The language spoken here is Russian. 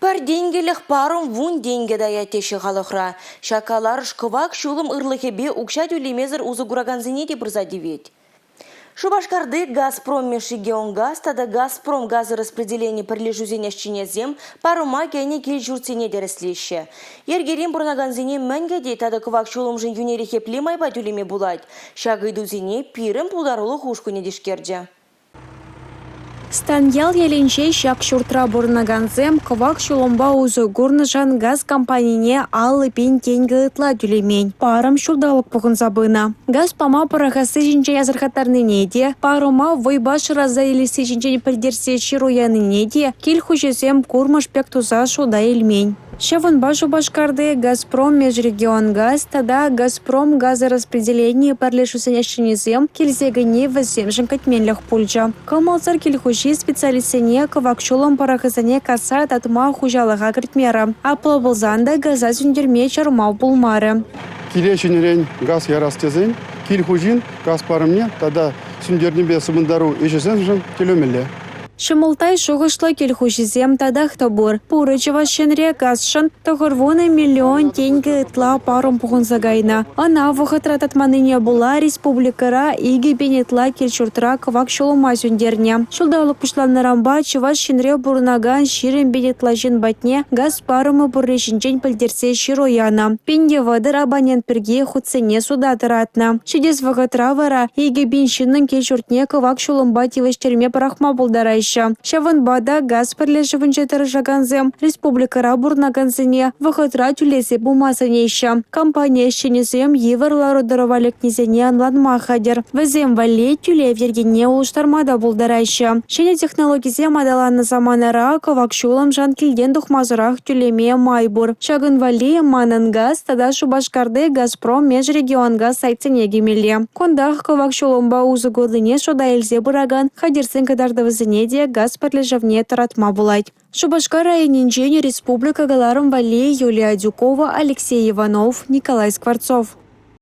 Пар денгелих паром вун денге даятеші қалықра. Шакалар шкывак шулым ырлыхебе укша тюлемезір узы гураганзине де бірзадевет. Шубашкарды «Газпром» Межрегионгаз, тада «Газпром» газораспределение прилежузенешчине зем парома кәне кел журтсене дәріслеші. Ергерен бұрнаганзине мәнгеде тада кывак шулымжын юнерехе племай бәдулеме булайд. Шағыдузине пирім пулдарулы хушкуне дешкерде. Станьял еленче шак шуртра бурнаганзем кывак шуломба узы гурнышан газ компанийне аллы пен тенгі ытла тюлемень. Парым шурдалык пухын забына. Газ пама парахасы жинче язырхаттарны неде, парома войбаш раза елесі жинче пілдерсе шируяны неде, кел хужесем курмаш пек туза шуда елмень. Шаванба Шубашкарды «Газпром» Межрегионгаз, тада «Газпром» газораспределение парлешусенешчинезем кельзегіне віземжін кәтменліх пульча. Калмалцар келхуши специалистене кывакшулым парахызане каса татма хужалыға кіртмері. Аплы болзанда газа сүндерме чармау булмары. Келешінерен газ ярастезен, келхужин газ парымне, тада сүндернебе сымындару ешесен келемелі. Шымылтай шуғышлы келхушизем тадах табур. Пурычева шенре газшын тұғырвуны миллион тенгі ытла парым пұғын загайна. Ана вұхытра татманыне була республикара игі бенетла келшуртра кывак шулыма зүндерне. Шулдалық пұшланырамба чыва шенре бұрынаган ширен бенетла жын батне газ парымы бұррешінчен пілдерсе широяна. Пенде вадыр абонент бірге худсене суда тұратна. Шедес вұхытра вара игі беншінің келшуртне кывак шулымба тивештерме парахма бұлдарайш. Шаванбада газ пірлешівінче тұржаганзем республикара бурнаганзіне вғытра тюлесе бумасынейші. Компания шенесем еверлару дыровалек незене анланма хадер. Візем вале тюле вергене улыштармада булдарайшы. Шене технологизе мадаланы заманара кывак шулым жан келден дұхмазырақ тюлеме майбур. Шагын вале манын газ тада Шубашкарды «Газпром» Межрегионгаз сайтсене гемеле. Кондах кывак шулымба узы годыне шода елзе бұраган хадерсен кадарды візіне газ парлежавне таратма булайт. Шубашкар районинчен республика галарым вале Юлия Дюкова, Алексей Иванов, Николай Скворцов.